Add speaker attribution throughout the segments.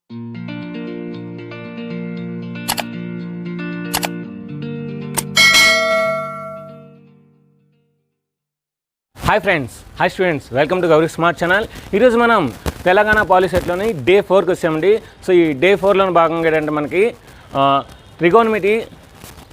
Speaker 1: Hi friends, hi students, welcome to Gauri smart channel. ఈరోజు మనం Telangana పాలిసెట్లోని day 4కి వచ్చామండి. సో ఈ డే 4లో భాగంగా ఏంటంటే మనకి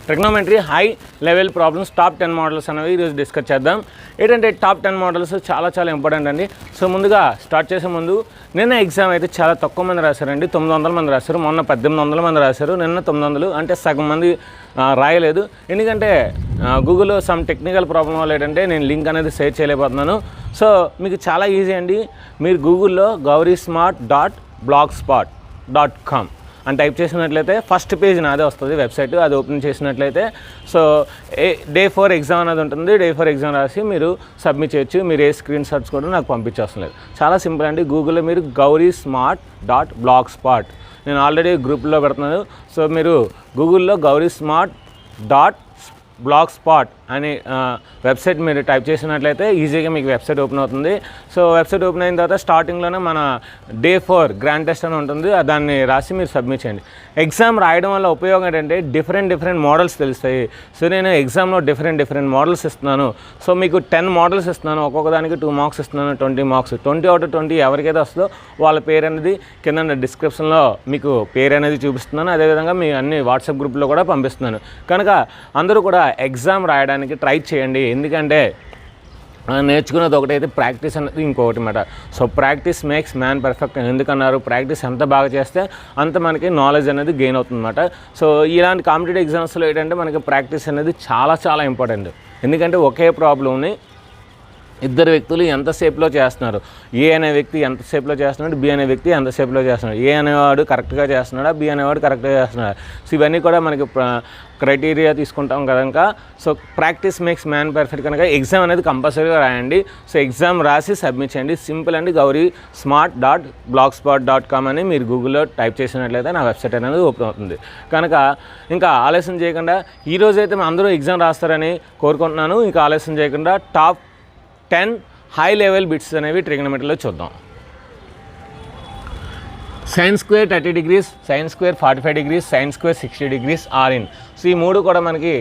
Speaker 1: trigonometry high level problems top 10 models అనేవి ఈరోజు డిస్కస్ చేద్దాం. ఏంటంటే టాప్ 10 మోడల్స్ చాలా ఇంపార్టెంట్ అండి. సో ముందుగా స్టార్ట్ చేసే ముందు నిన్న ఎగ్జామ్ అయితే చాలా తక్కువ మంది రాశారండి. 900 మంది రాశారు. మొన్న 1800 మంది రాశారు. నిన్న 900, అంటే సగం మంది రాయలేదు. ఎందుకంటే గూగుల్లో సమ్ టెక్నికల్ ప్రాబ్లం వల్ల ఏంటంటే నేను లింక్ అనేది షేర్ చేయలేకపోతున్నాను. సో మీకు చాలా ఈజీ అండి. మీరు గూగుల్లో gauriSmart.blogspot.com అని టైప్ చేసినట్లయితే ఫస్ట్ పేజ్ నాదే వస్తుంది, వెబ్సైట్. అది ఓపెన్ చేసినట్లయితే సో డే 4 ఎగ్జామ్ అనేది ఉంటుంది. డే 4 ఎగ్జామ్ రాసి మీరు సబ్మిట్ చేయొచ్చు. మీరు ఏ స్క్రీన్ షాట్స్ కూడా నాకు పంపించవసరం లేదు. చాలా సింపుల్ అండి. గూగుల్లో మీరు gauriSmart.blogspot నేను ఆల్రెడీ గ్రూప్లో పెడుతున్నాను. సో మీరు గూగుల్లో gauriSmart.blogspot అనే వెబ్సైట్ మీరు టైప్ చేసినట్లయితే ఈజీగా మీకు వెబ్సైట్ ఓపెన్ అవుతుంది. సో వెబ్సైట్ ఓపెన్ అయిన తర్వాత స్టార్టింగ్లోనే మన డే 4 గ్రాండ్ టెస్ట్ అని ఉంటుంది. దాన్ని రాసి మీరు సబ్మిట్ చేయండి. ఎగ్జామ్ రాయడం వల్ల ఉపయోగం ఏంటంటే డిఫరెంట్ మోడల్స్ తెలుస్తాయి. సో నేను ఎగ్జామ్లో డిఫరెంట్ మోడల్స్ ఇస్తున్నాను. సో మీకు 10 మోడల్స్ ఇస్తున్నాను. ఒక్కొక్క దానికి 2 మార్క్స్ ఇస్తున్నాను. 20 మార్క్స్. 20 out of 20 ఎవరికైతే వస్తుందో వాళ్ళ పేరు అనేది కింద డిస్క్రిప్షన్లో మీకు పేరు అనేది చూపిస్తున్నాను. అదేవిధంగా మీ అన్ని వాట్సాప్ గ్రూప్లో కూడా పంపిస్తున్నాను. కనుక అందరూ కూడా ఎగ్జామ్ రాయడానికి ట్రై చేయండి. ఎందుకంటే నేర్చుకున్నది ఒకటైతే ప్రాక్టీస్ అనేది ఇంకొకటి మాట. So practice makes man perfect ఎందుకన్నారు? ప్రాక్టీస్ ఎంత బాగా చేస్తే అంత మనకి నాలెడ్జ్ అనేది గెయిన్ అవుతుందన్నమాట. సో ఇలాంటి కాంపిటేటివ్ ఎగ్జామ్స్లో ఏంటంటే మనకి ప్రాక్టీస్ అనేది చాలా ఇంపార్టెంట్. ఎందుకంటే ఒకే ప్రాబ్లమ్ని ఇద్దరు వ్యక్తులు ఎంతసేపులో చేస్తున్నారు. ఏ అనే వ్యక్తి ఎంతసేపులో చేస్తున్నాడు, బి అనే వ్యక్తి ఎంతసేపులో చేస్తున్నాడు. ఏ అనేవాడు కరెక్ట్గా చేస్తున్నాడా, బి అనేవాడు కరెక్ట్గా చేస్తున్నాడు. సో ఇవన్నీ కూడా మనకి క్రైటీరియా తీసుకుంటాం కనుక so practice makes man perfect కనుక ఎగ్జామ్ అనేది కంపల్సరీగా రాయండి. సో ఎగ్జామ్ రాసి సబ్మిట్ చేయండి. సింపుల్ అండి. gauriSmart.blogspot.com అని మీరు గూగుల్లో టైప్ చేసినట్లయితే నా వెబ్సైట్ అనేది ఓపెన్ అవుతుంది. కనుక ఇంకా ఆలస్యం చేయకుండా ఈరోజైతే అందరూ ఎగ్జామ్ రాస్తారని కోరుకుంటున్నాను. ఇంకా ఆలస్యం చేయకుండా టాప్ 10 హై లెవెల్ బిట్స్ అనేవి ట్రిగ్నోమెట్రీలో చూద్దాం. Sine square 30 degrees, sine square 45 degrees, sine square 60 degrees are in. So ఈ మూడు కూడా మనకి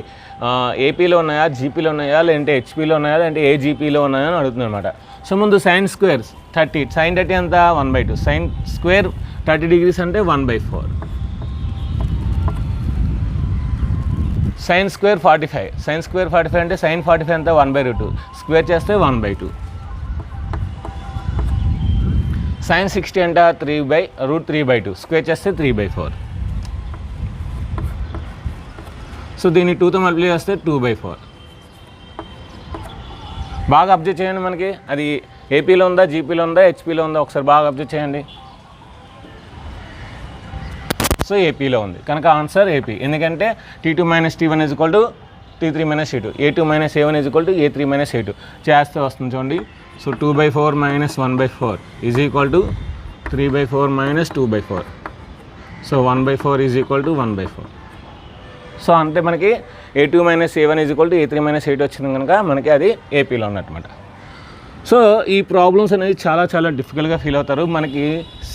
Speaker 1: ఏపీలో ఉన్నాయా, జీపీలో ఉన్నాయా, లేదంటే హెచ్పీలో ఉన్నాయా, లేదంటే ఏ జీపీలో ఉన్నాయా అని అడుగుతుంది అనమాట. సో ముందు సైన్ స్క్వేర్ 30, సైన్ 30 అంతా 1/2, సైన్ స్క్వేర్ 30 degrees అంటే 1/4. సైన్ స్క్వేర్ 45, సైన్ స్క్వేర్ 45 అంటే సైన్ 45 అంతా 1/2, స్క్వేర్ చేస్తే 1/2. సైన్ 60 అంటే √3/2, స్క్వేర్ చేస్తే 3/4. సో దీన్ని 2తో మల్టిప్లై చేస్తే 2/4. బాగా అబ్జర్వ్ చేయండి. మనకి అది ఏపీలో ఉందా, జీపీలో ఉందా, హెచ్పీలో ఉందా ఒకసారి బాగా అబ్జర్వ్ చేయండి. సో ఏపీలో ఉంది కనుక ఆన్సర్ ఏపీ. ఎందుకంటే T2 - T1 = T3 - T2, A2 - A1 = A3 - A2 చేస్తే వస్తుంది చూడండి. సో 2/4 - 1/4 = 3/4 - 2/4. సో 1/4 = 1/4. సో అంటే మనకి A2 - A1 = A3 - A2 వచ్చింది కనుక మనకి అది ఏపీలో ఉన్నట్టుమాట. సో ఈ ప్రాబ్లమ్స్ అనేది చాలా డిఫికల్ట్గా ఫీల్ అవుతారు. మనకి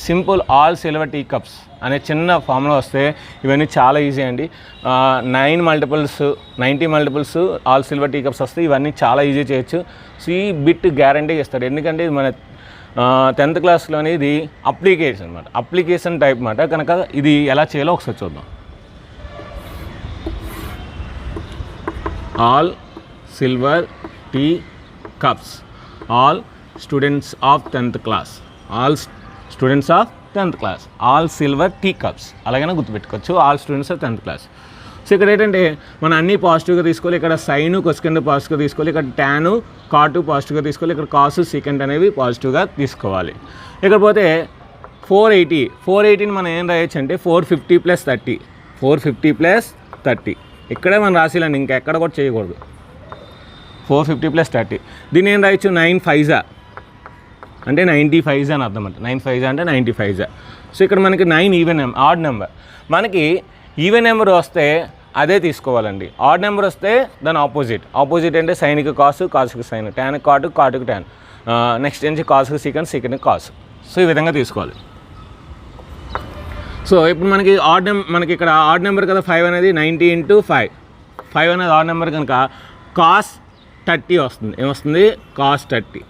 Speaker 1: simple all silver tea cups అనే చిన్న ఫార్ములా వస్తే ఇవన్నీ చాలా ఈజీ అండి. 90 multiples all silver tea cups వస్తే ఇవన్నీ చాలా ఈజీ చేయొచ్చు. సో ఈ బిట్ గ్యారంటీ ఇస్తాడు. ఎందుకంటే ఇది మన 10th క్లాస్లోని ఇది అప్లికేషన్ అనమాట, అప్లికేషన్ టైప్ అనమాట. కనుక ఇది ఎలా చేయాలో ఒకసారి చూద్దాం. All silver tea cups, all students of 10th class, all students of 10th class, all silver tea cups అలాగైనా గుర్తుపెట్టుకోవచ్చు. All students of 10th class. So ఇక్కడ ఏంటంటే మనం అన్నీ పాజిటివ్గా తీసుకోవాలి. ఇక్కడ సైన్ కొసెకండ్ పాజిటివ్గా తీసుకోవాలి. ఇక్కడ టాను కాటు పాజిటివ్గా తీసుకోవాలి. ఇక్కడ కాసు సెకండ్ అనేవి పాజిటివ్గా తీసుకోవాలి. ఇక్కడ పోతే 480ని మనం ఏం రాయొచ్చు అంటే 450 + 30, 450 + 30 ఇక్కడే మనం రాసేయాలండి, ఇంకా ఎక్కడ కూడా చేయకూడదు. 450 + 30 దీన్ని ఏం రాయొచ్చు 9 5 అంటే 95 అని అర్థం. అంటే 9 5 అంటే 95. సో ఇక్కడ మనకి 9 ఈవెన్ ఆడ్ నెంబర్. మనకి ఈవెన్ నెంబర్ వస్తే అదే తీసుకోవాలండి. ఆడ్ నెంబర్ వస్తే దాని ఆపోజిట్ అంటే సైన్కి కాసు, కాసుకి సైన్, ట్యాన్కి కాటు, కాటుకి ట్యాన్, నెక్స్ట్ నుంచి కాసుకి సెకండ్, సెకండ్కి కాసు. సో ఈ విధంగా తీసుకోవాలి. సో ఇప్పుడు మనకి ఇక్కడ ఆడ్ నెంబర్ కదా 5 అనేది 90 ఇంటూ 5 అనేది ఆడ్ నెంబర్ కనుక కాస్ 30 వస్తుంది. ఏమొస్తుంది? కాస్ 30.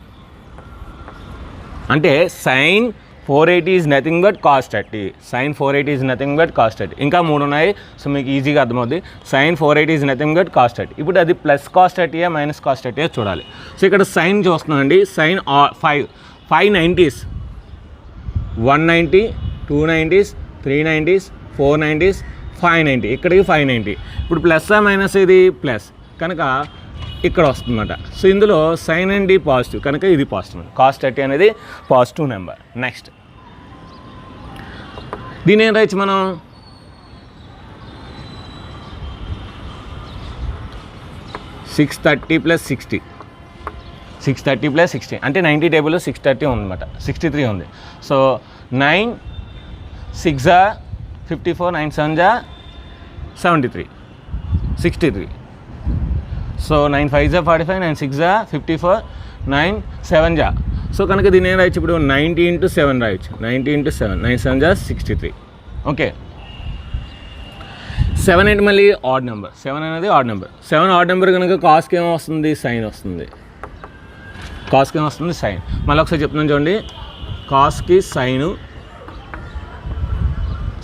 Speaker 1: అంటే sine 480 is nothing but cos 30. Sine 480 is nothing but cos 30. ఇంకా 3 ఉన్నాయి, సో మీకు ఈజీగా అర్థమవుతుంది. Sine 480 is nothing but cos 30. ఇప్పుడు అది ప్లస్ కాస్ 30 మైనస్ కాస్ 30 చూడాలి. సో ఇక్కడ సైన్ చూస్తున్నామండి. Sign 5 90s, 190, 290s, 390s, 490s, 590. ఇక్కడికి 590. ఇప్పుడు ప్లస్ మైనస్ ఇది ప్లస్ కనుక ఇక్కడ వస్తుందన్నమాట. సో ఇందులో సైన్ అండ్ పాజిటివ్ కనుక ఇది పాజిటివ్. కాస్ 30 అనేది పాజిటివ్ నెంబర్. నెక్స్ట్ దీని ఏం రాయొచ్చు మనం? 630 + 60. 630 + 60 అంటే 90 టేబుల్లో 630 ఉందన్నమాట. 63 ఉంది. సో 9 6 54, 9 7 73, 63. సో 9 5 45, 9 6 54, 9 7 సో కనుక దీన్ని ఏం రాయొచ్చు? ఇప్పుడు 90 ఇంటూ 7 రాయొచ్చు. 90 ఇంటూ 7, 9 7 63. ఓకే. 7 ఏంటి? మళ్ళీ ఆడ్ నెంబర్. 7 అనేది ఆడ్ నెంబర్. 7 ఆడ్ నెంబర్ కనుక కాస్కి ఏమో వస్తుంది? సైన్ వస్తుంది. కాస్కి ఏమో వస్తుంది? సైన్. మళ్ళీ ఒకసారి చెప్తున్నాను చూడండి. కాస్కి సైను,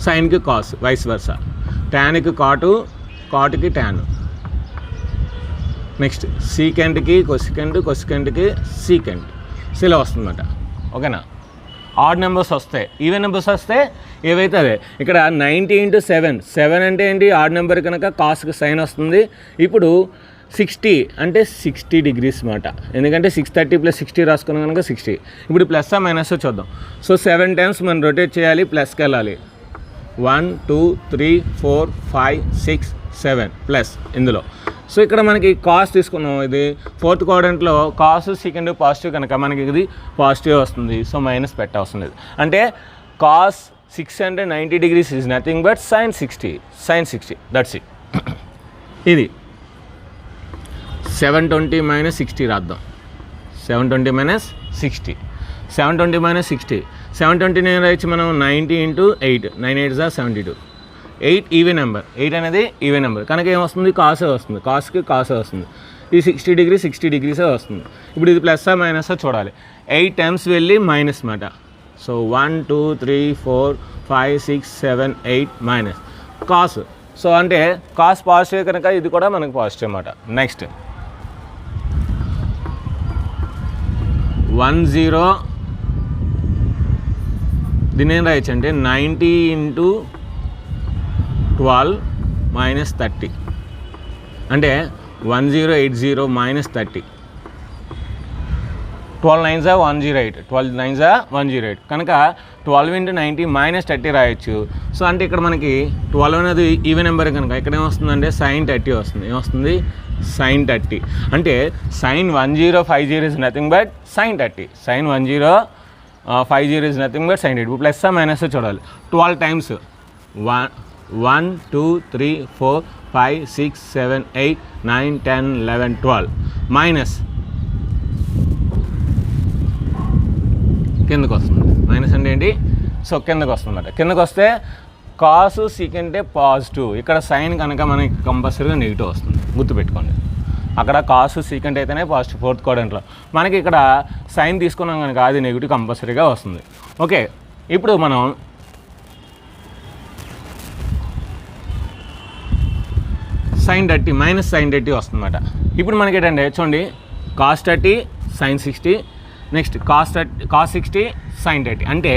Speaker 1: సైన్కి కాస్, వైస్ వర్సా. ట్యాన్కి కాటు, కాటుకి ట్యాన్. నెక్స్ట్ సీకెంట్కి కొసికెంట్, కొసికెంట్కి సీకెంట్. సో ఇలా వస్తుందన్నమాట. ఓకేనా? ఆడ్ నెంబర్స్ వస్తాయి, ఈవెన్ నెంబర్స్ వస్తే ఏవైతే అదే. ఇక్కడ 90 ఇంటూ 7 అంటే ఏంటి? ఆడ్ నెంబర్ కనుక కాస్కి సైన్ వస్తుంది. ఇప్పుడు 60 అంటే 60 degrees మాట. ఎందుకంటే 630 + 60 రాసుకున్నాం కనుక 60. ఇప్పుడు ప్లస్ మైనస్ చూద్దాం. సో 7 టైమ్స్ మనం రొటేట్ చేయాలి, ప్లస్కి వెళ్ళాలి. 1 2 3 4 5 6 7 ప్లస్ ఇందులో. సో ఇక్కడ మనకి కాస్ తీసుకున్నాం. ఇది 4th క్వాడ్రంట్లో కాస్ సెకండ్ పాజిటివ్ కనుక మనకి ఇది పాజిటివ్ వస్తుంది. సో మైనస్ పెట్టవలసిన లేదు. అంటే cos 690 degrees is nothing but sine 60. That's it. ఇది 720 - 60 రాద్దాం. 720 - 60. 720 - 60. 720 నేను రాయొచ్చు మనం 90 ఇంటూ 8. 9 8 72. 8 even number. 8 అనేది ఈవెన్ నెంబర్ కనుక ఏమొస్తుంది? కాసే వస్తుంది. కాస్కి కాసే వస్తుంది. ఇది 60 degrees వస్తుంది. ఇప్పుడు ఇది ప్లస్ మైనస్ చూడాలి. 8 టైమ్స్ వెళ్ళి మైనస్ మాట. So 1 2 3 4 5 6 7 8 minus cos. సో అంటే కాస్ పాజిటివ్ కనుక ఇది కూడా మనకు పాజిటివ్ అన్నమాట. నెక్స్ట్ 10 దీన్ని ఏం రాయొచ్చు అంటే 90 ఇంటూ 12 - 30 అంటే 1080 - 30. 12 9s 108. 12 9s 108 కనుక 12 ఇంటూ 90 - 30 రాయొచ్చు. సో అంటే ఇక్కడ మనకి 12 అనేది ఈవెన్ నెంబర్ కనుక ఇక్కడ ఏమొస్తుందంటే సైన్ 30 వస్తుంది. ఏమొస్తుంది? సైన్ 30. అంటే sine 1050 is nothing but sine 30. Sine 1050 is nothing but sine 30. Plus minus చూడాలి. 12 టైమ్స్ 1 2 3 4 5 6 7 8 9 10 11 12 మైనస్ కిందకు వస్తుంది. మైనస్ అంటే ఏంటి? సో కిందకు వస్తుంది అన్నమాట. కిందకు వస్తే కాసు సీకంటే పాజిటివ్. ఇక్కడ సైన్ కనుక మనకి కంపల్సరీగా నెగిటివ్ వస్తుంది. గుర్తుపెట్టుకోండి. అక్కడ కాసు సీకంట్ అయితేనే పాజిటివ్ 4th క్వాడ్రంట్లో. మనకి ఇక్కడ సైన్ తీసుకున్నాం కనుక అది నెగిటివ్ కంపల్సరీగా వస్తుంది. ఓకే. ఇప్పుడు మనం సైన్ 30 మైనస్ సైన్ 30 వస్తుందన్నమాట. ఇప్పుడు మనకి ఏంటంటే చూడండి cos 30 sine 60 next cos 60 sine 30 అంటే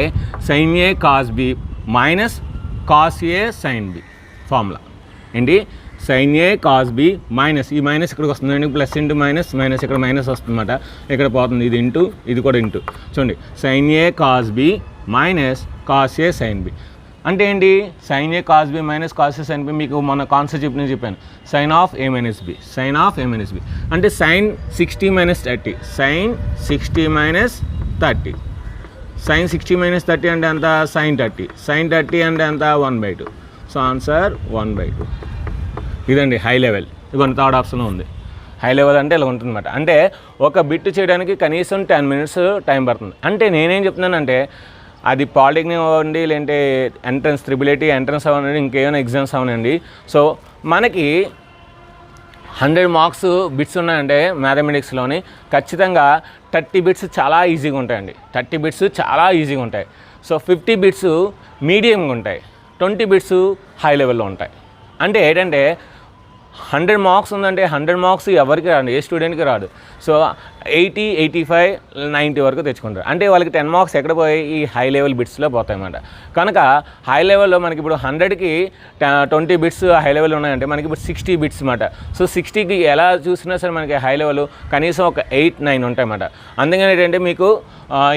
Speaker 1: sine A cos B minus cos A sine B formula ఏంటి? Sine A cos B minus ఈ మైనస్ ఇక్కడికి వస్తుంది. ప్లస్ ఇంటూ మైనస్ మైనస్ ఇక్కడ మైనస్ వస్తుందన్నమాట. ఇక్కడ పోతుంది. ఇది ఇంటూ ఇది కూడా ఇంటూ. చూడండి sine A cos B minus cos A sine B అంటే ఏంటి? Sine A cos B minus cos A sine B మీకు మన కాన్సెప్ట్ నేను చెప్పాను. Sine of A minus B. Sine of A minus B అంటే సైన్ 60 - 30. సైన్ 60 - 30. సైన్ 60 - 30 అంటే ఎంత? Sign 30. Sign 30 అంటే ఎంత? 1/2. So answer 1/2. ఇదండి హై లెవెల్. ఇవన్నీ థర్డ్ ఆప్షన్లో ఉంది. హై లెవెల్ అంటే ఇలా ఉంటుందన్నమాట. అంటే ఒక బిట్ చేయడానికి కనీసం 10 minutes టైం పడుతుంది. అంటే నేనేం చెప్తున్నానంటే అది పాలిటెక్నిక్ అవ్వండి, లేదంటే ఎంట్రన్స్ త్రిబుల్ ఎంట్రన్స్ అవ్వనండి, ఇంకేమైనా ఎగ్జామ్స్ అవ్వనండి. సో మనకి 100 మార్క్స్ బిట్స్ ఉన్నాయంటే మ్యాథమెటిక్స్లోని ఖచ్చితంగా 30 బిట్స్ చాలా ఈజీగా ఉంటాయండి. 30 బిట్స్ చాలా ఈజీగా ఉంటాయి. సో 50 బిట్స్ మీడియంగా ఉంటాయి, 20 బిట్స్ హై లెవెల్లో ఉంటాయి. అంటే ఏంటంటే 100 మార్క్స్ ఉందంటే 100 మార్క్స్ ఎవరికి రాదు, ఏ స్టూడెంట్కి రాదు. సో 80, 85, 90 వరకు తెచ్చుకుంటారు. అంటే వాళ్ళకి 10 మార్క్స్ ఎక్కడ పోయి ఈ హై లెవెల్ బిట్స్లో పోతాయి అన్నమాట. కనుక హై లెవెల్లో మనకి ఇప్పుడు 100కి 20 బిట్స్ హై లెవెల్ ఉన్నాయంటే మనకి ఇప్పుడు 60 బిట్స్ అన్నమాట. సో 60కి ఎలా చూసినా సరే మనకి హై లెవెల్ కనీసం ఒక 8, 9 ఉంటాయి అన్నమాట. అందుకని ఏంటంటే మీకు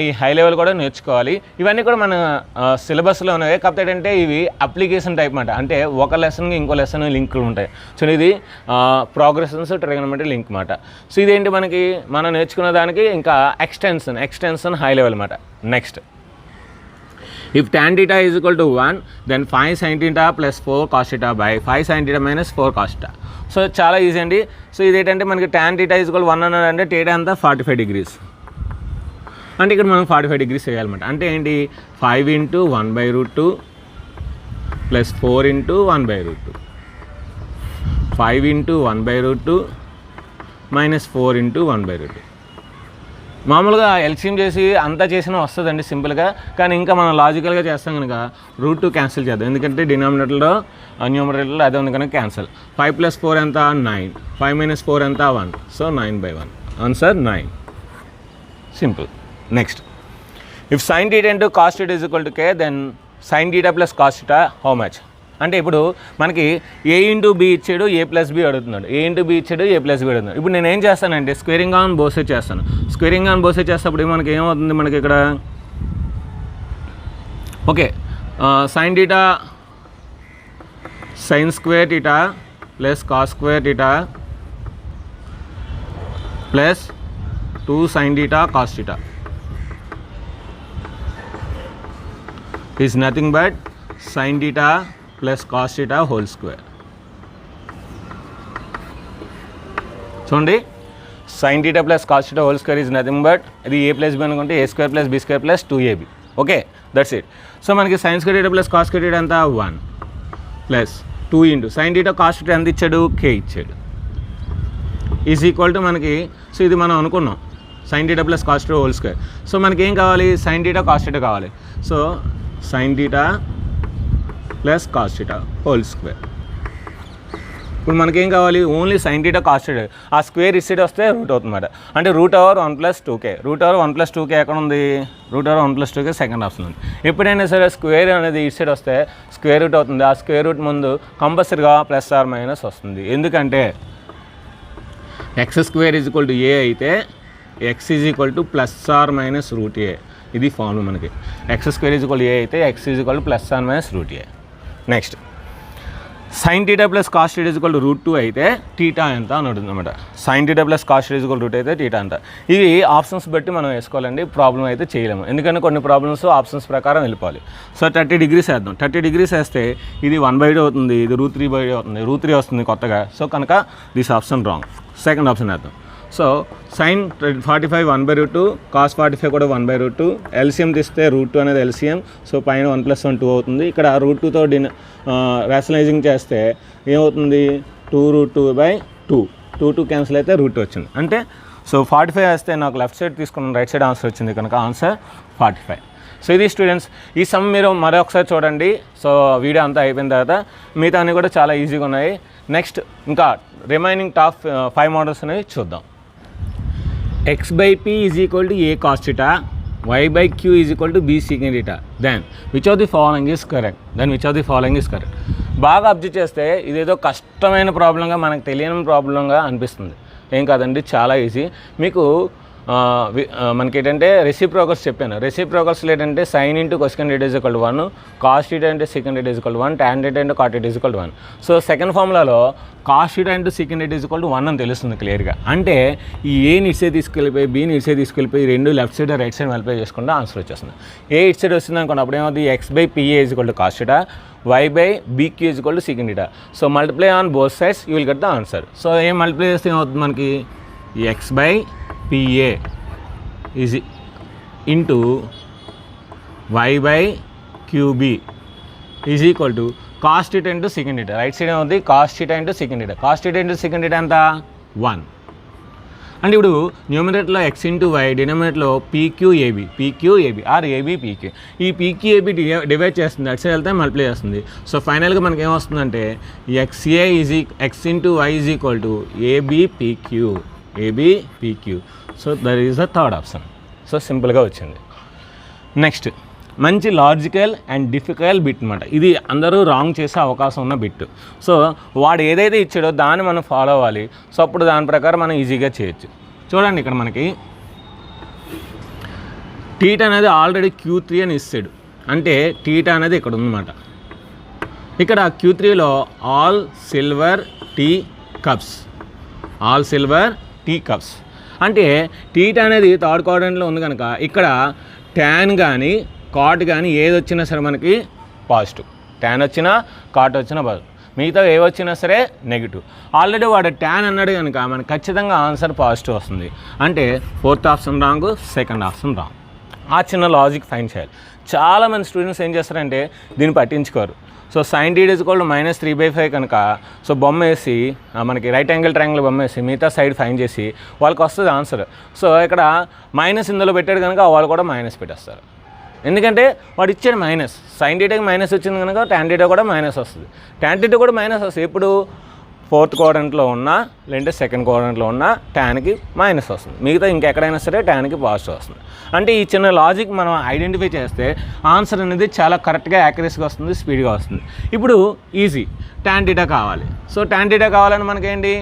Speaker 1: ఈ హై లెవెల్ కూడా నేర్చుకోవాలి. ఇవన్నీ కూడా మన సిలబస్లో ఉన్నాయి. కాకపోతే ఏంటంటే ఇవి అప్లికేషన్ టైప్ అన్నమాట. అంటే ఒక లెసన్కి ఇంకో లెసన్ లింకులు ఉంటాయి. సో ఇది ప్రోగ్రెషన్స్ ట్రిగనోమెట్రీ లింక్ అన్నమాట. సో ఇదేంటి మనకి మనం నేర్చుకున్న దానికి ఇంకా ఎక్స్టెన్షన్ హై లెవెల్ అన్నమాట. Next, if tan theta is equal to 1 then 5 sin theta plus 4 cos theta by 5 sin theta minus 4 cos theta. So చాలా ఈజీ అండి. సో ఇదేంటంటే మనకి tan theta is equal to 1 అన్నారంటే theta అంతా 45 degrees. అంటే ఇక్కడ మనం 45 degrees వేయాలన్నమాట. అంటే ఏంటి 5 into 1/√2 plus 4 into 1/√2, 5 into 1/√2 minus 4 into 1/√2. మామూలుగా ఎల్సిఎం చేసి అంతా చేసినా వస్తుందండి సింపుల్గా. కానీ ఇంకా మనం లాజికల్గా చేస్తాం కనుక √2 క్యాన్సిల్ చేద్దాం. ఎందుకంటే డినామినేటర్లో న్యూమరేటర్లో అదే ఉంది కనుక క్యాన్సిల్. 5 + 4 ఎంత 9, 5 - 4 ఎంత 1. So 9/1 answer 9. Simple. Next, if sin theta into cos theta is equal to k then sin theta plus cos theta how much. అంటే ఇప్పుడు మనకి a ఇంటూ b ఇచ్చాడు, a + b అడుగుతున్నాడు. a ఇంటూ b ఇచ్చాడు, a + b అడుగుతున్నాడు. ఇప్పుడు నేను ఏం చేస్తానంటే స్క్వేరింగ్ ఆన్ బోత్ సైడ్స్ చేస్తాను. స్క్వేరింగ్ ఆన్ బోత్ సైడ్స్ చేసేటప్పుడు మనకి ఏమవుతుంది, మనకి ఇక్కడ okay sin theta sin square theta plus cos square theta plus 2 sin theta cos theta is nothing but sin theta plus cos theta whole square. చూడండి, sin theta plus cos theta whole square is nothing but ఇది a + b అనుకుంటే a² + b² + 2ab. Okay, that's it. So మనకి sin square theta plus cos square theta ఎంత 1 plus 2 into sin theta cos theta ఎంత ఇచ్చాడు, k ఇచ్చాడు, is equal to మనకి. So ఇది మనం అనుకున్నాం sin theta plus cos theta whole square. So మనకి ఏం కావాలి, sin theta cos theta కావాలి. So sin theta plus cos theta whole square. ఇప్పుడు మనకేం కావాలి, only sin theta cos theta. ఆ స్క్వేర్ ఇట్ సైడ్ వస్తే రూట్ అవుతుందన్నమాట. అంటే √1 + 2k. √1 + 2k ఎక్కడ ఉంది, √1 + 2k సెకండ్ ఆప్షన్ ఉంది. ఎప్పుడైనా సరే స్క్వేర్ అనేది ఇట్ సైడ్ వస్తే స్క్వేర్ రూట్ అవుతుంది. ఆ స్క్వేర్ రూట్ ముందు కంపల్సరీగా +or - వస్తుంది. ఎందుకంటే x² = a అయితే x = +or - √a. ఇది ఫార్ములా మనకి. x² = a అయితే x = +or - √a. Next, sin theta plus cos theta = √2 అయితే టీటా ఎంత అని అడుగుతుంది అనమాట. sin theta plus cos theta = √2 అయితే టీటా ఎంత. ఇవి ఆప్షన్స్ బట్టి మనం వేసుకోవాలండి. ప్రాబ్లం అయితే చేయలేము, ఎందుకంటే కొన్ని ప్రాబ్లమ్స్ ఆప్షన్స్ ప్రకారం వెళ్ళిపోవాలి. సో 30 degrees వేద్దాం. 30 degrees వేస్తే ఇది 1/2 అవుతుంది, ఇది √3/2 అవుతుంది, √3 వస్తుంది కొత్తగా. సో కనుక this option wrong. Second option వేద్దాం. సో sin 45 1/√2, cos 45 కూడా 1/√2. ఎల్సిఎం తీస్తే √2 అనేది ఎల్సిఎం. సో పైన 1 + 1 2 అవుతుంది. ఇక్కడ √2తో రేషనలైజింగ్ చేస్తే ఏమవుతుంది, 2√2/2. 2 క్యాన్సిల్ అయితే √2 వచ్చింది. అంటే సో 45 వేస్తే నాకు లెఫ్ట్ సైడ్ తీసుకున్నాను, రైట్ సైడ్ ఆన్సర్ వచ్చింది కనుక ఆన్సర్ 45. సో ఇది స్టూడెంట్స్, ఈ సమ్ మీరు మరొకసారి చూడండి. సో వీడియో అంతా అయిపోయిన తర్వాత మిగతా అన్నీ కూడా చాలా ఈజీగా ఉన్నాయి. నెక్స్ట్ ఇంకా రిమైనింగ్ టాప్ 5 మోడల్స్ అనేవి చూద్దాం. x/p is equal to a cos theta, y/q is equal to b secant theta. Then which of the following is correct? బాగా అబ్జర్వ్ చేస్తే ఇదేదో కష్టమైన ప్రాబ్లంగా, మనకు తెలియని ప్రాబ్లంగా అనిపిస్తుంది. ఏం కాదండి, చాలా ఈజీ. మీకు మనకి ఏంటంటే రెసిప్రోకల్స్ చెప్పాను. రెసిప్రోకల్స్లో ఏంటంటే sin into cosecant theta is equal to 1, cos theta into secant theta is equal to 1, tan theta into cot theta is equal to 1. So సెకండ్ ఫార్ములాలో cos theta into secant theta is equal to 1 అని తెలుస్తుంది క్లియర్గా. అంటే ఈ ఏని it side తీసుకెళ్ళిపోయి బీని it side తీసుకెళ్ళిపోయి రెండు left side right side multiply చేసుకుంటే ఆన్సర్ వచ్చేస్తుంది. ఏ ఇట్ సైడ్ వస్తుంది అనుకోండి, అప్పుడు ఏమవుతుంది, x/pa is equal to cos theta, y/bq is equal to secant theta. So multiply on both sides you will get the answer. So ఏం multiply చేస్తే ఏమవుతుంది మనకి, x/pa is into Y by QB is equal to cos theta into second theta. Right side ఏమవుతుంది cos theta into second theta. Cos theta into second theta ఎంత 1. అంటే ఇప్పుడు న్యూమరేటర్లో X into Y, డినామినేటర్లో పీక్యూఏబీ ఆర్ ఏబీ పీక్యూ. ఈ PQAB divide చేస్తుంది, అటు side వెళ్తే మల్టిప్లై చేస్తుంది. సో ఫైనల్గా మనకి ఏమొస్తుందంటే X into Y is equal to AB PQ. So that is the third option. So సింపుల్గా వచ్చింది. నెక్స్ట్ మంచి లాజికల్ అండ్ డిఫికల్ట్ బిట్ అనమాట. ఇది అందరూ రాంగ్ చేసే అవకాశం ఉన్న బిట్. సో వాడు ఏదైతే ఇచ్చాడో దాన్ని మనం ఫాలో అవ్వాలి. సో అప్పుడు దాని ప్రకారం మనం ఈజీగా చేయొచ్చు. చూడండి ఇక్కడ మనకి టీటా అనేది ఆల్రెడీ Q3 అని ఇస్తాడు. అంటే టీటా అనేది ఇక్కడ ఉందన్నమాట. ఇక్కడ Q3లో ఆల్ సిల్వర్ టీ కప్స్ అంటే టీటా అనేది థర్డ్ క్వాడ్రంట్లో ఉంది కనుక ఇక్కడ ట్యాన్ కానీ కాట్ కానీ ఏది వచ్చినా సరే మనకి పాజిటివ్. ట్యాన్ వచ్చినా కాట్ వచ్చినా పాజిటివ్, మిగతా ఏ వచ్చినా సరే నెగిటివ్. ఆల్రెడీ వాడు ట్యాన్ అన్నాడు కనుక మనకు ఖచ్చితంగా ఆన్సర్ పాజిటివ్ వస్తుంది. అంటే fourth option wrong, second option wrong. ఆ చిన్న లాజిక్ ఫైండ్ చేయాలి. చాలామంది స్టూడెంట్స్ ఏం చేస్తారంటే దీన్ని పట్టించుకోరు. సో sin θ = -3/5 కనుక సో బొమ్మ వేసి మనకి రైట్ యాంగిల్ ట్రయాంగిల్ బొమ్మ వేసి మిగతా సైడ్ ఫైండ్ చేసి వాళ్ళకి వస్తుంది ఆన్సర్. సో ఇక్కడ మైనస్ ఇందులో పెట్టాడు కనుక వాళ్ళు కూడా మైనస్ పెట్టేస్తారు. ఎందుకంటే వాడు ఇచ్చాడు మైనస్. sin θకి మైనస్ వచ్చింది కనుక tan θ కూడా మైనస్ వస్తుంది. tan θ కూడా మైనస్ వస్తుంది. ఇప్పుడు ఫోర్త్ క్వాడ్రంట్లో ఉన్నా లేదంటే సెకండ్ క్వాడ్రంట్లో ఉన్నా ట్యాన్కి మైనస్ వస్తుంది. మిగతా ఇంకెక్కడైనా సరే ట్యాన్కి పాజిటివ్ వస్తుంది. అంటే ఈ చిన్న లాజిక్ మనం ఐడెంటిఫై చేస్తే ఆన్సర్ అనేది చాలా కరెక్ట్గా యాక్యురసీగా వస్తుంది, స్పీడ్గా వస్తుంది. ఇప్పుడు ఈజీ tan θ కావాలి. సో tan θ కావాలని మనకేంటి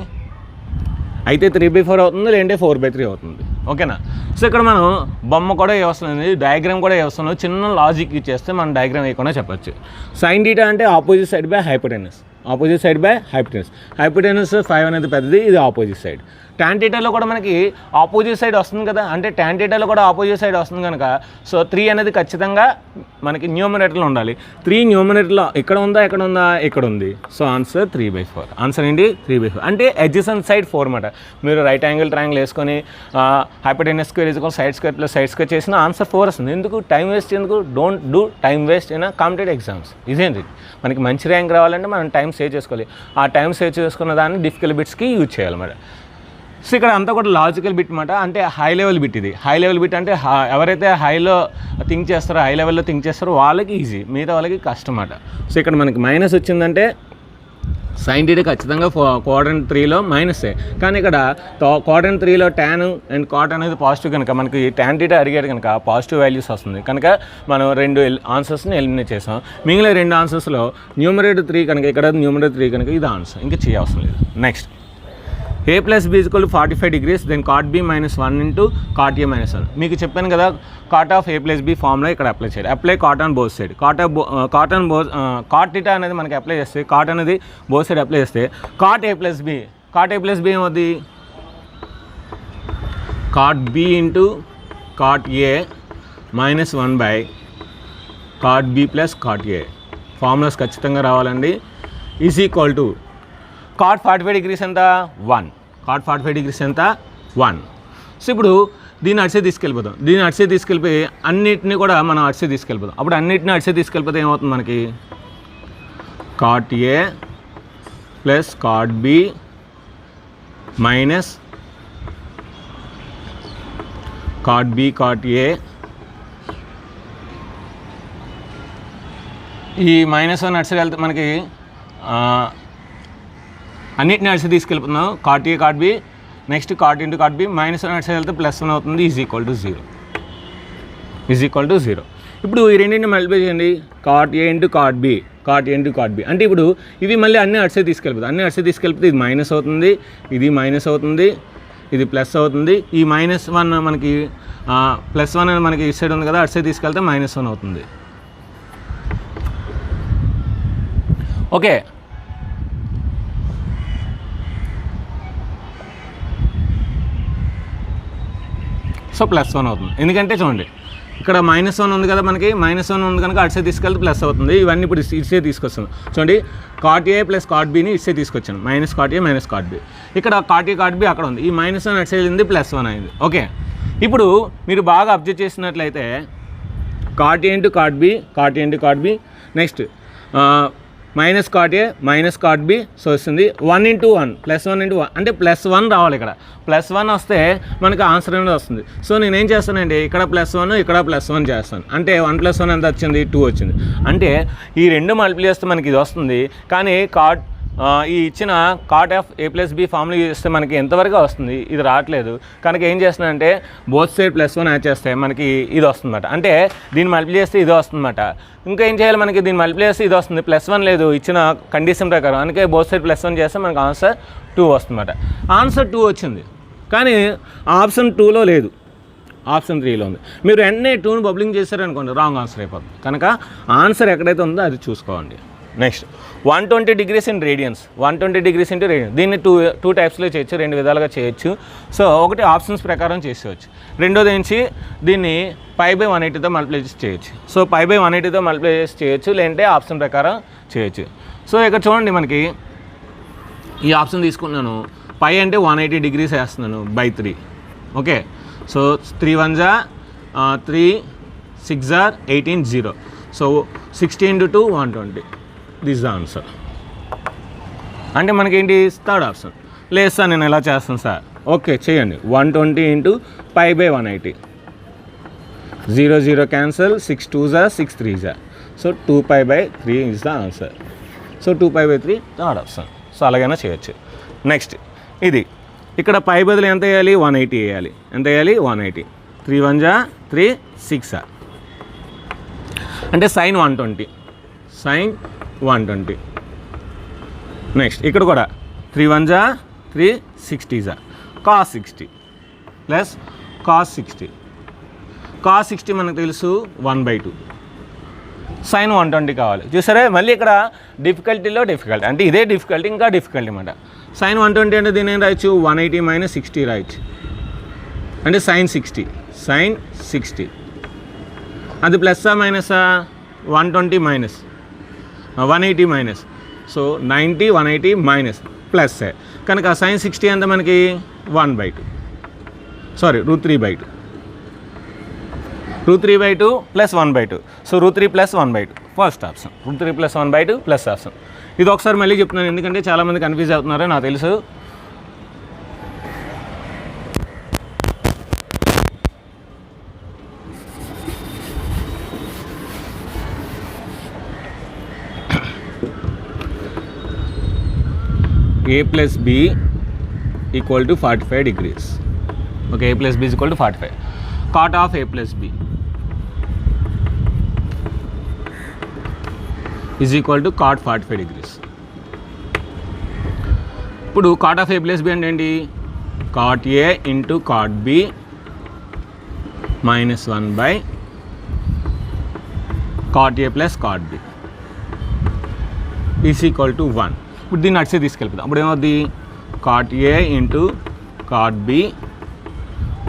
Speaker 1: అయితే 3/4 అవుతుంది, లేదంటే 4/3 అవుతుంది. ఓకేనా. సో ఇక్కడ మనం బొమ్మ కూడా వస్తుంది, డయాగ్రామ్ కూడా వస్తున్నాం. చిన్న లాజిక్ ఇచ్చేస్తే మనం డయాగ్రామ్ వేయకుండా చెప్పచ్చు. sin θ అంటే opposite side by hypotenuse. Hypotenuse 5 అనేది పెద్దది, ఇది ఆపోజిట్ సైడ్. tan θలో కూడా మనకి ఆపోజిట్ సైడ్ వస్తుంది కదా, అంటే tan θలో కూడా ఆపోజిట్ సైడ్ వస్తుంది కనుక సో 3 అనేది ఖచ్చితంగా మనకి న్యూమరేటర్లో ఉండాలి. 3 న్యూమరేటర్లో ఇక్కడ ఉందా, ఇక్కడ ఉంది. So answer 3/4. ఆన్సర్ ఏంటి 3/4. అంటే అడ్జసెంట్ సైడ్ 4 అన్నమాట. మీరు రైట్ యాంగిల్ ట్రయాంగిల్ వేసుకొని hypotenuse square = side square plus side square చేసిన ఆన్సర్ 4 వస్తుంది. ఎందుకు టైం వేస్ట్, ఎందుకు don't do time waste in competitive exams. ఇదేంటి మనకి మంచి ర్యాంక్ రావాలంటే మనం టైం సేవ్ చేసుకోవాలి. ఆ టైం సేవ్ చేసుకున్న దాన్ని డిఫికల్ట్ బిట్స్కి యూజ్ చేయాలన్నమాట. సో ఇక్కడ అంతా కూడా లాజికల్ బిట్ అనమాట. అంటే హై లెవెల్ బిట్ ఇది. హై లెవెల్ బిట్ అంటే ఎవరైతే హైలో థింక్ చేస్తారో, హై లెవెల్లో థింక్ చేస్తారో వాళ్ళకి ఈజీ, మిగతా వాళ్ళకి కష్టం అన్నమాట. సో ఇక్కడ మనకి మైనస్ వచ్చిందంటే sin θ ఖచ్చితంగా క్వాడ్రంట్ 3లో మైనసే. కానీ ఇక్కడ క్వాడ్రంట్ 3లో ట్యాన్ అండ్ కాట్ అనేది పాజిటివ్ కనుక మనకి tan θ అడిగాడు కనుక పాజిటివ్ వాల్యూస్ వస్తుంది. కనుక మనం 2 ఆన్సర్స్ని ఎలిమినేట్ చేసాం. మిగిలిన 2 ఆన్సర్స్లో న్యూమరేటర్ 3 కనుక ఇక్కడ న్యూమరేటర్ 3 కనుక ఇది ఆన్సర్, ఇంకా చేయవసరం లేదు. Next a + b = 45 degrees, then cot b - 1 into cot a - 1. మీకు చెప్పాను కదా cot of a + b formula ఇక్కడ అప్లై చేయాలి. Apply cot on both side. cot θ అనేది మనకి అప్లై చేస్తే cot అనేది both side అప్లై చేస్తే cot a + b ఏమవుతుంది cot b into cot a - 1 by cot b plus cot a. Formulas ఖచ్చితంగా రావాలండి. Is equal to cot 45 degrees ఎంత 1. cot 45 degrees ఎంత 1. సో ఇప్పుడు దీన్ని అడిసే తీసుకెళ్ళిపోతాం. దీన్ని అడిసే తీసుకెళ్ళిపోయి అన్నిటిని కూడా మనం అడిసే తీసుకెళ్ళిపోతాం. అప్పుడు అన్నిటిని అడిసే తీసుకెళ్ళిపోతే ఏమవుతుంది మనకి cot a plus cot b minus cot b cot a. ఈ -1 అడిసే వెళ్తే మనకి అన్నిటిని అడిసి తీసుకెళ్ళిపోతున్నాం. cot a cot b next cot into cot b -1 అడిసి వెళ్తే +1 అవుతుంది. Is equal to 0. ఇప్పుడు ఈ రెండింటిని మల్టిప్లై చేయండి. cot a into cot b అంటే ఇప్పుడు ఇవి మళ్ళీ అన్ని అడిసే తీసుకెళ్ళిపోతాయి. అన్ని అడిసే తీసుకెళ్ళిపోతే ఇది మైనస్ అవుతుంది, ఇది మైనస్ అవుతుంది, ఇది ప్లస్ అవుతుంది. ఈ -1 మనకి +1 అని మనకి ఈ సైడ్ ఉంది కదా, అడిసే తీసుకెళ్తే -1 అవుతుంది. ఓకే. సో +1 అవుతుంది. ఎందుకంటే చూడండి ఇక్కడ -1 ఉంది కదా, మనకి -1 ఉంది కనుక అటు సైడ్ తీసుకెళ్తే ప్లస్ అవుతుంది. ఇవన్నీ ఇప్పుడు ఇటు సైడ్ తీసుకొస్తాను. చూడండి cot a ప్లస్ cot bని ఇటు సైడ్ తీసుకొచ్చాను. -cot a -cot b. ఇక్కడ cot a cot b అక్కడ ఉంది. ఈ -1 అటు సైడ్ ఉంది, +1 అయింది. ఓకే. ఇప్పుడు మీరు బాగా అబ్జర్వ్ చేసినట్లయితే cot A into cot B, cot A into cot B. Next minus cot A minus cot B. So వస్తుంది 1 × 1 +1 × 1 అంటే +1 రావాలి. ఇక్కడ +1 వస్తే మనకి ఆన్సర్ అనేది వస్తుంది. సో నేనేం చేస్తానండి, ఇక్కడ +1 ఇక్కడ +1 చేస్తాను. అంటే 1 + 1 ఎంత వచ్చింది, 2 వచ్చింది. అంటే ఈ రెండు మల్టిప్లై చేస్తే మనకి ఇది వస్తుంది. కానీ ఈ ఇచ్చిన cot of a + b formula use చేస్తే మనకి ఎంతవరకు వస్తుంది, ఇది రావట్లేదు. కనుక ఏం చేస్తున్నానంటే బోత్ సైడ్ +1 యాడ్ చేస్తే మనకి ఇది వస్తుందన్నమాట. అంటే దీన్ని మల్టిప్లై చేస్తే ఇది వస్తుందన్నమాట. ఇంకా ఏం చేయాలి, మనకి దీన్ని మల్టిప్లై చేస్తే ఇది వస్తుంది, +1 లేదు ఇచ్చిన కండిషన్ ప్రకారం. అందుకే బోత్ సైడ్ +1 చేస్తే మనకి ఆన్సర్ 2 వస్తుందన్నమాట. ఆన్సర్ 2 వచ్చింది, కానీ ఆప్షన్ 2లో లేదు, ఆప్షన్ 3లో ఉంది. మీరు వెంటనే 2ని బబ్లింగ్ చేశారనుకోండి రాంగ్ ఆన్సర్ అయిపోతుంది. కనుక ఆన్సర్ ఎక్కడైతే ఉందో అది చూసుకోండి. Next 120 degrees in radians, 120 degrees into radians. దీన్ని టూ టైప్స్లో చేయొచ్చు, 2 విధాలుగా చేయొచ్చు. సో ఒకటి ఆప్షన్స్ ప్రకారం చేసేవచ్చు. రెండోది నుంచి దీన్ని π/180తో మల్టిప్లై చేసి చేయొచ్చు. సో π/180తో మల్టిప్లై చేసి చేయొచ్చు, లేదంటే ఆప్షన్ ప్రకారం చేయొచ్చు. సో ఇక్కడ చూడండి, మనకి ఈ ఆప్షన్ తీసుకున్నాను. π అంటే 180 degrees వేస్తున్నాను /3. Okay, so 3 1 3 6 18 0. So 60 × 2 120. This the answer. అంటే మనకేంటి థర్డ్ ఆప్షన్. లేదు సార్ నేను ఎలా చేస్తాను సార్, ఓకే చేయండి. 120 × π/180. 0 0 cancel, 6 2 6 3. So 2π/3 is the answer. So 2π/3 third option. So అలాగైనా చేయొచ్చు. నెక్స్ట్ ఇది ఇక్కడ పై బదులు ఎంత వేయాలి, 180 వేయాలి. ఎంత వేయాలి, 180. 3 1 3 6 అంటే sin 120, sin 120. నెక్స్ట్ ఇక్కడ కూడా 3 1 3 60 cos 60 ప్లస్ cos 60. cos 60 మనకు తెలుసు 1/2. sin 120 కావాలి. చూసారా, మళ్ళీ ఇక్కడ డిఫికల్టీలో డిఫికల్టీ, అంటే ఇదే డిఫికల్టీ ఇంకా డిఫికల్టీ అన్నమాట. sin 120 అంటే దీని ఏం రాయొచ్చు, 180 - 60 రాయొచ్చు. అంటే sin 60, sin 60. అది ప్లస్సా మైనసా, 120 minus 180 minus. So 90 180 minus plus. కనుక sin 60 ఎంత మనకి 1/2, sorry √3/2. √3/2 plus 1/2. So √3 + 1/2 first option. √3 + 1/2 plus option. ఇది ఒకసారి మళ్ళీ చెప్తున్నాను, ఎందుకంటే చాలామంది కన్ఫ్యూజ్ అవుతున్నారు నాకు తెలుసు. a + b = 45 degrees. Okay, a + b = 45. Cot of a + b = cot 45 degrees. ఇప్పుడు cot of a + b అంటే ఏంటి, cot a × cot b -1 cot a + cot b = 1. ఇప్పుడు దీన్ని అట్సే తీసుకెళ్ళిపోతాం. అప్పుడు ఏమవుద్ది, cot a × cot b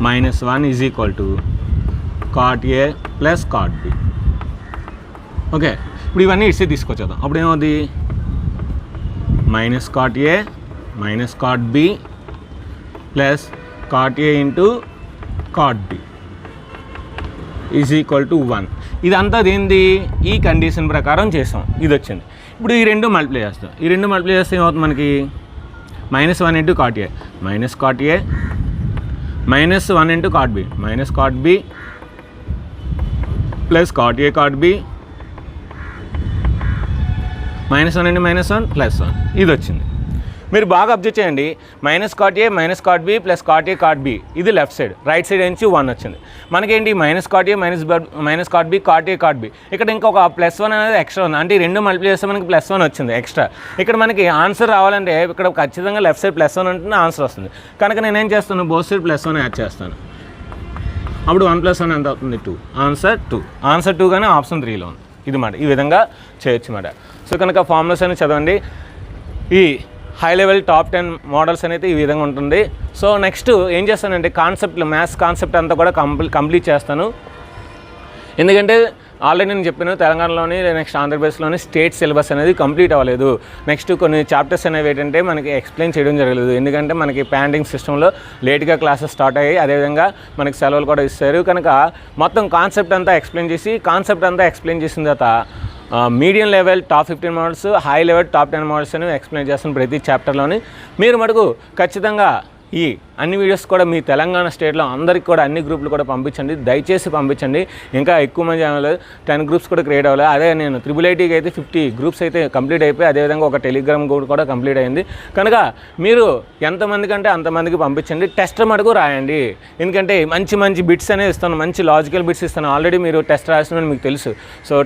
Speaker 1: -1 = cot a + cot b. Okay, ఇప్పుడు ఇవన్నీ ఇట్సే తీసుకొచ్చేద్దాం. అప్పుడు ఏమవుద్ది, -cot a -cot b + cot a × cot b = 1. ఇదంతా ఏంది, ఈ కండిషన్ ప్రకారం చేసాం, ఇది వచ్చింది. ఇప్పుడు ఈ రెండు మల్టిప్లై చేస్తాం. ఈ రెండు మల్టిప్లై చేస్తే ఏమవుతుంది మనకి, -1 × cot a -cot a -1 × cot b -cot b + cot a cot b -1 × -1 +1. ఇది వచ్చింది. మీరు బాగా అబ్జర్వ్ చేయండి, -cot a -cot b + cot a cot b ఇది లెఫ్ట్ సైడ్, రైట్ సైడ్ నుంచి 1 వచ్చింది. మనకేంటి -cot a -cot b cot a cot b. ఇక్కడ ఇంకొక +1 అనేది ఎక్స్ట్రా ఉంది, అంటే ఈ రెండు మల్టిప్లై చేస్తే మనకి +1 వచ్చింది ఎక్స్ట్రా. ఇక్కడ మనకి ఆన్సర్ రావాలంటే ఇక్కడ ఖచ్చితంగా లెఫ్ట్ సైడ్ +1 ఉంటేనే ఆన్సర్ వస్తుంది. కనుక నేనేం చేస్తాను, బోత్ సైడ్ +1 యాడ్ చేస్తాను. అప్పుడు 1 + 1 ఎంత అవుతుంది, 2. ఆన్సర్ 2. ఆన్సర్ 2 కానీ ఆప్షన్ 3లో ఉంది. ఇది మాట, ఈ విధంగా చేయొచ్చు మాట. సో కనుక ఫార్ములాస్ అని చదవండి. ఈ హై లెవెల్ టాప్ 10 మోడల్స్ అనేది ఈ విధంగా ఉంటుంది. సో నెక్స్ట్ ఏం చేస్తానంటే మ్యాథ్స్ కాన్సెప్ట్ అంతా కూడా కంప్లీట్ చేస్తాను. ఎందుకంటే ఆల్రెడీ నేను చెప్పాను తెలంగాణలోని నెక్స్ట్ ఆంధ్రప్రదేశ్లోని స్టేట్ సిలబస్ అనేది కంప్లీట్ అవ్వలేదు. నెక్స్ట్ కొన్ని చాప్టర్స్ అనేవి ఏంటంటే మనకి ఎక్స్ప్లెయిన్ చేయడం జరగలేదు. ఎందుకంటే మనకి ప్యాండింగ్ సిస్టంలో లేట్గా క్లాసెస్ స్టార్ట్ అయ్యాయి. అదేవిధంగా మనకి సెలవులు కూడా ఇస్తారు. కనుక మొత్తం కాన్సెప్ట్ అంతా ఎక్స్ప్లెయిన్ చేసిన తర్వాత medium level top 15 models, high level top 10 models అని ఎక్స్ప్లెయిన్ చేస్తాను ప్రతి చాప్టర్లోని. మీరు మటుకు ఖచ్చితంగా ఈ అన్ని వీడియోస్ కూడా మీ తెలంగాణ స్టేట్లో అందరికీ కూడా అన్ని గ్రూపులు కూడా పంపించండి, దయచేసి పంపించండి. ఇంకా ఎక్కువ మంది అవ్వలేదు, 10 గ్రూప్స్ కూడా క్రియేట్ అవ్వాలి. అదే నేను IIITకి అయితే 50 గ్రూప్స్ అయితే కంప్లీట్ అయిపోయి, అదేవిధంగా ఒక టెలిగ్రామ్ గ్రూప్ కూడా కంప్లీట్ అయింది. కనుక మీరు ఎంతమందికి అంటే అంతమందికి పంపించండి. టెస్ట్ మటుకు రాయండి. ఎందుకంటే మంచి మంచి బిట్స్ అనేవి ఇస్తాను, మంచి లాజికల్ బిట్స్ ఇస్తాను. ఆల్రెడీ మీరు టెస్ట్ రాసిన మీకు తెలుసు. సో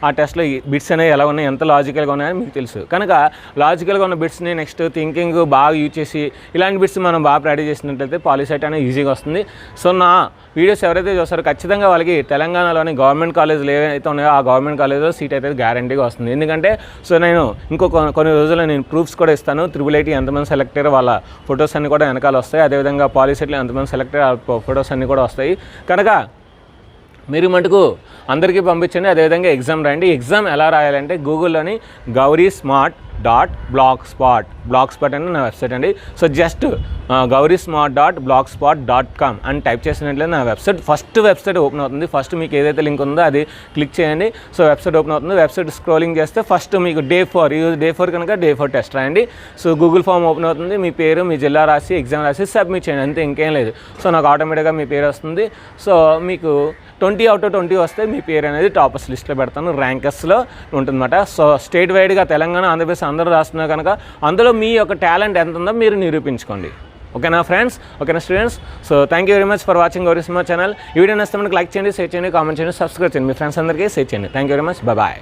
Speaker 1: ఆ టెస్ట్లో బిట్స్ అనేవి ఎలా ఉన్నాయి, ఎంత లాజికల్గా ఉన్నాయని మీకు తెలుసు. కనుక లాజికల్గా ఉన్న బిట్స్ని నెక్స్ట్ థింకింగ్ బాగా యూజ్ చేసి ఇలాంటి బిట్స్ మనం బాగా ప్రాక్టీస్ చేసినట్లయితే పాలిసెట్ అనేది ఈజీగా వస్తుంది. సో నా వీడియోస్ ఎవరైతే చూస్తారో ఖచ్చితంగా వాళ్ళకి తెలంగాణలోని గవర్నమెంట్ కాలేజీలు ఏవైతే ఉన్నాయో ఆ గవర్నమెంట్ కాలేజ్లో సీట్ అయితే గ్యారంటీగా వస్తుంది. ఎందుకంటే సో నేను కొన్ని రోజుల్లో నేను ప్రూఫ్స్ కూడా ఇస్తాను. IIIT ఎంతమంది సెలెక్ట్ అయ్యారో వాళ్ళ ఫొటోస్ అన్నీ కూడా వెనకాల వస్తాయి. అదేవిధంగా పాలిసెట్లో ఎంతమంది సెలెక్ట్ అయ్యారో ఫొటోస్ అన్నీ కూడా వస్తాయి. కనుక మీరు మటుకు అందరికీ పంపించండి. అదేవిధంగా ఎగ్జామ్ రాయండి. ఎగ్జామ్ ఎలా రాయాలంటే గూగుల్లోని gaurismart.blogspot అని నా వెబ్సైట్ అండి. సో జస్ట్ gaurismart.blogspot.com అని టైప్ చేసినట్లయితే నా ఫస్ట్ వెబ్సైట్ ఓపెన్ అవుతుంది. ఫస్ట్ మీకు ఏదైతే లింక్ ఉందో అది క్లిక్ చేయండి. సో వెబ్సైట్ ఓపెన్ అవుతుంది. వెబ్సైట్ స్క్రోలింగ్ చేస్తే ఫస్ట్ మీకు Day 4 కనుక Day 4 టెస్ట్ రాయండి. సో గూగుల్ ఫామ్ ఓపెన్ అవుతుంది. మీ పేరు, మీ జిల్లా రాసి ఎగ్జామ్ రాసి సబ్మిట్ చేయండి, అంతే, ఇంకేం లేదు. సో నాకు ఆటోమేటిక్గా మీ పేరు వస్తుంది. సో మీకు 20 out of 20 వస్తే మీ పేరు అనేది టాపర్స్ లిస్ట్లో పెడతాను, ర్యాంకర్స్లో ఉంటుందన్నమాట. సో స్టేట్ వైడ్గా తెలంగాణ, ఆంధ్రప్రదేశ్ అందరూ రాస్తున్నారు కనుక అందులో మీ యొక్క టాలెంట్ ఎంత ఉందో మీరు నిరూపించుకోండి. ఓకేనా ఫ్రెండ్స్, ఓకేనా students. So thank you very much for watching Gauri smart channel. ఈ వీడియో నచ్చితే మనకు లైక్ చేయండి, షేర్ చేయండి, కామెంట్ చేయండి, సబ్స్క్రైబ్ చేయండి, మీ ఫ్రెండ్స్ అందరికీ షేర్ చేయండి. Thank you very much, bye.